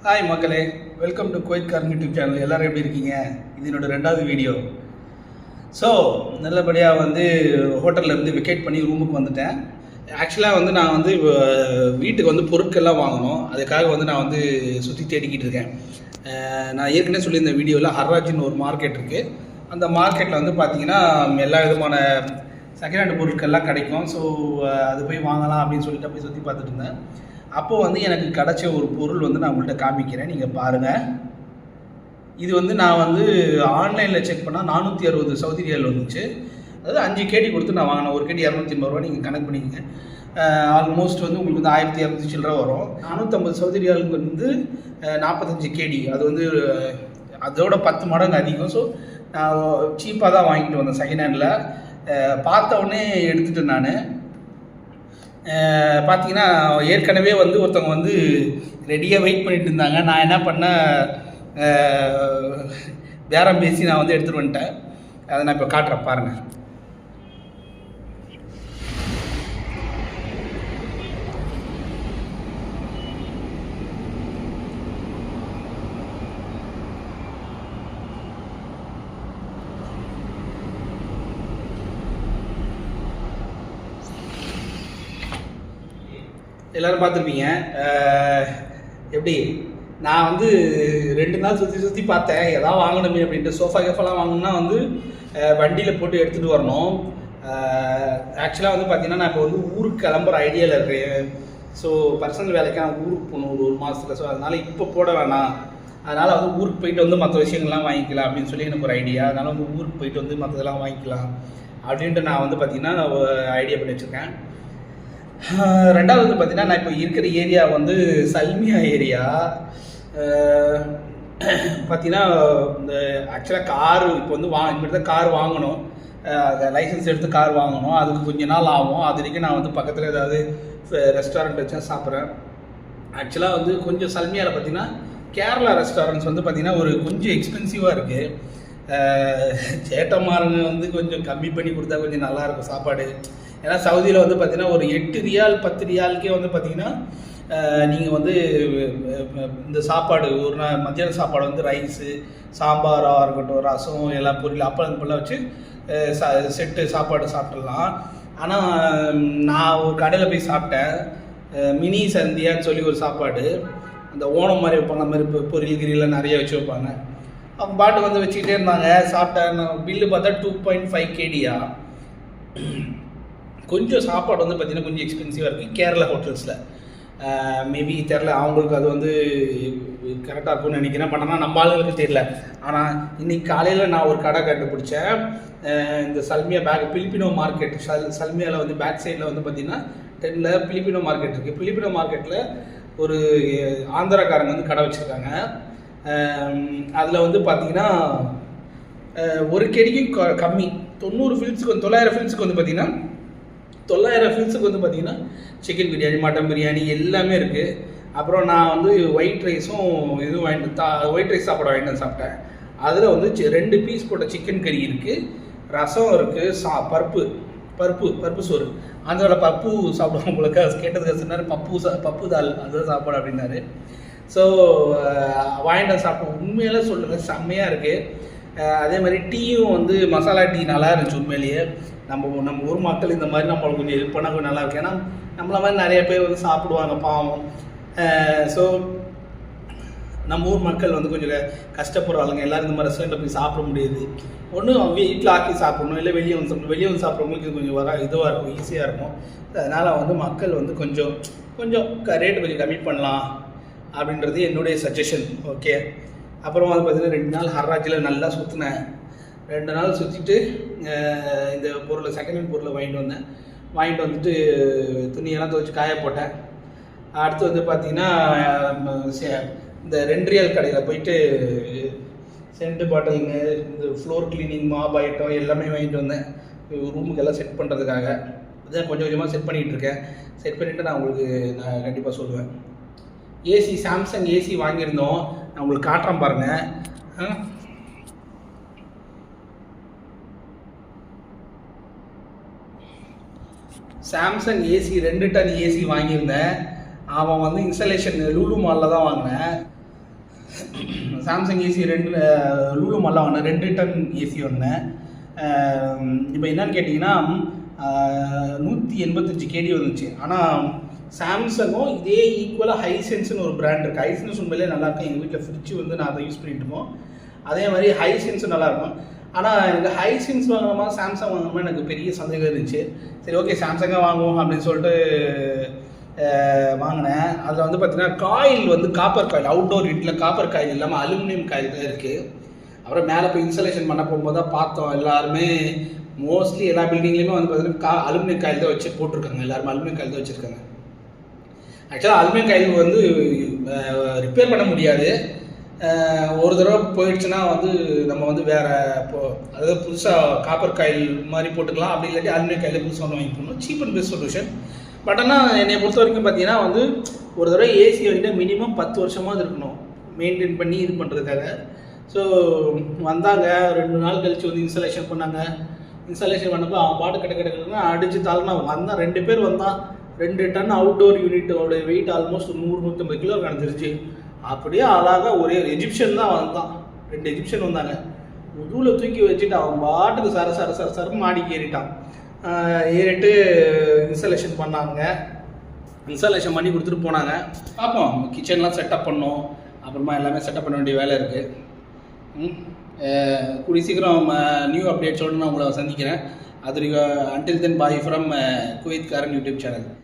Hi மக்களே, welcome to Kuwait corn YouTube channel. எல்லோரும் எப்படி இருக்கீங்க? இது என்னோட 2வது வீடியோ. ஸோ நல்லபடியாக வந்து ஹோட்டல்லேருந்து வெக்கேட் பண்ணி ரூமுக்கு வந்துட்டேன். ஆக்சுவலாக வந்து நான் வந்து வீட்டுக்கு வந்து பொருட்கள்லாம் வாங்கணும். அதுக்காக வந்து நான் வந்து சுற்றி தேடிக்கிட்டு இருக்கேன். நான் ஏற்கனவே சொல்லியிருந்த வீடியோவில் ஹர்ராஜின்னு ஒரு மார்க்கெட் இருக்குது. அந்த மார்க்கெட்டில் வந்து பார்த்திங்கன்னா எல்லா விதமான செகண்ட் ஹேண்ட் பொருட்கள்லாம் கிடைக்கும். ஸோ அது போய் வாங்கலாம் அப்படின்னு சொல்லிட்டு போய் சுற்றி பார்த்துட்டு இருந்தேன். அப்போது வந்து எனக்கு கிடச்ச ஒரு பொருள் வந்து நான் உங்கள்கிட்ட காமிக்கிறேன், நீங்கள் பாருங்கள். இது வந்து நான் வந்து ஆன்லைனில் செக் பண்ணால் 460 சவுதி ரியால் வந்துச்சு. அதாவது 5 கேடி கொடுத்து நான் வாங்கினேன். ஒரு கேடி 280 ரூபா, நீங்கள் கணக்கு பண்ணிக்கங்க. ஆல்மோஸ்ட் வந்து உங்களுக்கு வந்து 1200 சில்லரை வரும். 450 சவுதி ரியாலுக்கு வந்து 45 கேடி, அது வந்து அதோட 10 மடங்கு அதிகம். ஸோ நான் சீப்பாக தான் வாங்கிட்டு வந்தேன் செகண்ட் ஹேண்டில். பார்த்த உடனே எடுத்துகிட்டு நான் பார்த்தீங்கன்னா ஏற்கனவே வந்து ஒருத்தவங்க வந்து ரெடியாக வெயிட் பண்ணிட்டு இருந்தாங்க. நான் என்ன பண்ணேன், பேரம் பேசி நான் வந்து எடுத்துகிட்டு வந்துட்டேன். அதை நான் இப்போ காட்டுறேன் பாருங்கள். எல்லோரும் பார்த்துருப்பீங்க. எப்படி நான் வந்து 2 நாள் சுற்றி பார்த்தேன், எதாவது வாங்கணுமே அப்படின்ட்டு. சோஃபா கேஃபாலாம் வாங்கணும்னா வந்து வண்டியில் போட்டு எடுத்துகிட்டு வரணும். ஆக்சுவலாக வந்து பார்த்திங்கன்னா நான் இப்போ வந்து ஊருக்கு கிளம்புற ஐடியாவில் இருக்கேன். ஸோ பர்சனல் வேலைக்கு நான் ஊருக்கு போகணும் ஒரு மாதத்தில். ஸோ அதனால் இப்போ போட வேணாம், அதனால் வந்து ஊருக்கு போயிட்டு வந்து மற்ற விஷயங்கள்லாம் வாங்கிக்கலாம் அப்படின்னு சொல்லி எனக்கு ஒரு ஐடியா. அதனால் வந்து ஊருக்கு போயிட்டு வந்து மற்றதெல்லாம் வாங்கிக்கலாம் அப்படின்ட்டு நான் வந்து பார்த்திங்கன்னா ஐடியா பண்ணி வச்சுருக்கேன். 2வது வந்து பார்த்திங்கன்னா நான் இப்போ இருக்கிற ஏரியா வந்து சல்மியா ஏரியா. பார்த்திங்கன்னா இந்த ஆக்சுவலாக காரு இப்போ வந்து இனிமேல் தான் கார் வாங்கணும். லைசன்ஸ் எடுத்து கார் வாங்கணும். அதுக்கு கொஞ்சம் நாள் ஆகும். அது வரைக்கும் நான் வந்து பக்கத்தில் ஏதாவது ரெஸ்டாரண்ட் வச்சா சாப்பிட்றேன். ஆக்சுவலாக வந்து கொஞ்சம் சல்மியாவில் பார்த்திங்கன்னா கேரளா ரெஸ்டாரண்ட்ஸ் வந்து பார்த்திங்கன்னா ஒரு கொஞ்சம் எக்ஸ்பென்சிவாக இருக்குது. சேட்டமாரங்க வந்து கொஞ்சம் கம்மி பண்ணி கொடுத்தா கொஞ்சம் நல்லாயிருக்கும் சாப்பாடு. ஏன்னா சவுதியில் வந்து பார்த்திங்கன்னா ஒரு 8 ரியால் 10 ரியாலுக்கே வந்து பார்த்திங்கன்னா நீங்கள் வந்து இந்த சாப்பாடு ஒரு நாள் மத்தியான சாப்பாடு வந்து ரைஸு, சாம்பாராக இருக்கட்டும், ரசம், எல்லாம் பொரியல், அப்பளம் இப்பெல்லாம் வச்சு செட்டு சாப்பாடு சாப்பிட்றலாம். ஆனால் நான் ஒரு கடையில் போய் சாப்பிட்டேன், மினி சந்தியான்னு சொல்லி ஒரு சாப்பாடு. அந்த ஓணம் மாதிரி வைப்பாங்க, அந்த மாதிரி பொரியல் கிரியெல்லாம் நிறைய வச்சு வைப்பாங்க. அவங்க பாட்டு வந்து வச்சுக்கிட்டே இருந்தாங்க. சாப்பிட்டேன். பில்லு பார்த்தா 2.5 கேடியா. கொஞ்சம் சாப்பாடு வந்து பார்த்திங்கன்னா கொஞ்சம் எக்ஸ்பென்சிவாக இருக்குது கேரளா ஹோட்டல்ஸில். மேபி தெரில, அவங்களுக்கு அது வந்து கரெக்டாக இருக்கும்னு நினைக்கிறேன். பட் ஆனால் நம்ம ஆளுங்களுக்கு தெரியல. ஆனால் இன்றைக்கி காலையில் நான் ஒரு கடை கண்டுபிடிச்சேன். இந்த சல்மியா பிலிப்பினோ மார்க்கெட், சல்மியாவில் வந்து பேக் சைடில் வந்து பார்த்திங்கன்னா 10ல் பிலிப்பினோ மார்க்கெட் இருக்குது. பிலிப்பினோ மார்க்கெட்டில் ஒரு ஆந்திராக்காரங்க வந்து கடை வச்சுருக்காங்க. அதில் வந்து பார்த்திங்கன்னா ஒரு கேடிக்கும் கம்மி 90 ஃபில்ஸுக்கு 900 ஃபில்ஸுக்கு வந்து பார்த்திங்கன்னா 900 ஃபில்ஸுக்கு வந்து பார்த்திங்கன்னா சிக்கன் பிரியாணி, மட்டன் பிரியாணி எல்லாமே இருக்குது. அப்புறம் நான் வந்து ஒயிட் ரைஸும் இதுவும் ஒயிட் ரைஸ் சாப்பாடு வாங்கிட்டு சாப்பிட்டேன். அதில் வந்து 2 பீஸ் போட்ட சிக்கன் கறி இருக்குது, ரசம் இருக்குது, பருப்பு சோறு. அந்த பப்பு சாப்பிடுவோம் உங்களுக்கு கேட்டதுக்கு சொன்னார், பப்பு தால் அதுதான் சாப்பாடு அப்படின்னாரு. ஸோ வாங்கிட்டு சாப்பிட்டோம். உண்மையில சொல்லுங்கள், செம்மையாக இருக்குது. அதே மாதிரி டீயும் வந்து மசாலா டீ நல்லா இருந்துச்சு. உண்மையிலேயே நம்ம ஊர் மக்கள் இந்த மாதிரி நம்மளுக்கு கொஞ்சம் ஹெல்ப் பண்ணால் கொஞ்சம் நல்லா இருக்கு. ஏன்னா நம்மள மாதிரி நிறைய பேர் வந்து சாப்பிடுவாங்க பாவம். ஸோ நம்ம ஊர் மக்கள் வந்து கொஞ்சம் கஷ்டப்படுறாங்க. எல்லோரும் இந்த மாதிரி ரெஸ்டாரண்ட்டில் போய் சாப்பிட முடியாது. ஒன்று வீட்டில் ஆக்கி சாப்பிடணும், இல்லை வெளியே வந்து சாப்பிடணும். வெளியே வந்து சாப்பிட்றவங்களுக்கு இது கொஞ்சம் இதுவாக இருக்கும், ஈஸியாக இருக்கும். அதனால் வந்து மக்கள் வந்து கொஞ்சம் ரேட்டு கொஞ்சம் கம்மி பண்ணலாம் அப்படின்றது என்னுடைய சஜஷன். ஓகே. அப்புறம் வந்து பார்த்திங்கன்னா 2 நாள் ஹர்ராஜில் நல்லா சுற்றினேன். 2 நாள் சுற்றிட்டு இந்த பொருளை செகண்ட் ஹேண்ட் பொருளை வாங்கிட்டு வந்துட்டு துணியெல்லாம் துவைச்சி காய போட்டேன். அடுத்து வந்து பார்த்திங்கன்னா இந்த 2 ரியால் கடையில் போயிட்டு சென்ட் பாட்டிலுங்க, இந்த ஃப்ளோர் கிளீனிங், மாப் ஐட்டம் எல்லாமே வாங்கிட்டு வந்தேன் ரூமுக்கெல்லாம் செட் பண்ணுறதுக்காக. அதான் கொஞ்சம் கொஞ்சமாக செட் பண்ணிகிட்டு இருக்கேன். செட் பண்ணிவிட்டு நான் உங்களுக்கு கண்டிப்பாக சொல்லுவேன். ஏசி, சாம்சங் ஏசி வாங்கியிருந்தோம். நான் உங்களுக்கு காட்டுறேன் பாருங்கள். சாம்சங் ஏசி 2 டன் ஏசி வாங்கியிருந்தேன். அவன் வந்து இன்ஸ்டாலேஷன் லூலு மாலில் தான் வாங்கினேன். சாம்சங் ஏசி 2 லூலு மாலில் வாங்கினேன். 2 டன் ஏசி வாங்கினேன். இப்போ என்னன்னு கேட்டிங்கன்னா 185 கேடி வந்துச்சு. ஆனால் சாம்சங்கும் இதே ஈக்குவலாக ஹைசென்ஸ்னு ஒரு பிராண்ட் இருக்குது. ஹைசென்ஸ் உண்மையிலே நல்லாயிருக்கும். எங்கள் வீட்டில் ஃப்ரிட்ஜ் வந்து நான் அதை யூஸ் பண்ணிட்டு இருக்கோம். அதே மாதிரி ஹைசென்ஸும் நல்லாயிருக்கும். ஆனால் எனக்கு ஹைசென்ஸ் வாங்கினோமா சாம்சங் வாங்கினோமா எனக்கு பெரிய சந்தேகம் இருந்துச்சு. சரி ஓகே சாம்சங்காக வாங்குவோம் அப்படின்னு சொல்லிட்டு வாங்கினேன். அதில் வந்து பார்த்தீங்கன்னா காயில் வந்து காப்பர் காயில், அவுட்டோர் வீட்டில் காப்பர் காயில் இல்லாமல் அலுமினியம் காயில் தான் இருக்குது. அப்புறம் மேலே போய் இன்ஸ்டாலேஷன் பண்ண போகும்போது தான் பார்த்தோம், எல்லாருமே மோஸ்ட்லி எல்லா பில்டிங்லேயுமே வந்து பார்த்தீங்கன்னா அலுமினியம் காயில் தான் வச்சு போட்டிருக்காங்க. எல்லாருமே அலுமினியம் காயில் தான் வச்சுருக்காங்க. ஆக்சுவலாக அலுமினியம் காயில் வந்து ரிப்பேர் பண்ண முடியாது. ஒரு தடவை போயிடுச்சுன்னா வந்து நம்ம வந்து வேறு அதாவது புதுசாக காப்பர் காயில் மாதிரி போட்டுக்கலாம். அப்படி இல்லாட்டி அலுமினியம் காயில் புதுசாக ஒன்று வாங்கி போடணும். Cheap and best solution. But ஆனால் என்னை பொறுத்த வரைக்கும் பார்த்தீங்கன்னா வந்து ஒரு தடவை ஏசி வந்துட்டு மினிமம் 10 வருஷமாவது இருக்கணும் மெயின்டைன் பண்ணி இது பண்ணுறதுக்காக. ஸோ வந்தாங்க 2 நாள் கழிச்சு வந்து இன்ஸ்டாலேஷன் பண்ணாங்க. இன்ஸ்டாலேஷன் பண்ணப்போ அவன் பாட்டு கிடக்குன்னா அடித்து தாழ்னா வந்தான். 2 பேர் வந்தான். 2 டன் அவுட்டோர் யூனிட்டோட வெயிட் ஆல்மோஸ்ட் 100-150 கிலோ கிடந்துருச்சு. அப்படியே அழகாக ஒரே எஜிப்ஷியன் தான் வந்தான். 2 எஜிப்ஷியன் வந்தாங்க. முதுகில் தூக்கி வச்சுட்டு அவன் பாட்டுக்கு சர மாடிக்கு ஏறிட்டான். ஏறிட்டு இன்ஸ்டாலேஷன் பண்ணாங்க. இன்ஸ்டாலேஷன் பண்ணி கொடுத்துட்டு போனாங்க. பார்ப்போம், கிச்சன்லாம் செட்டப் பண்ணோம். அப்புறமா எல்லாமே செட்டப் பண்ண வேண்டிய வேலை இருக்குது. கூடிய சீக்கிரம் நியூ அப்டேட்ஸோடு நான் உங்களை சந்திக்கிறேன். அது until then bye from Kuwait காரன் யூடியூப் சேனல்.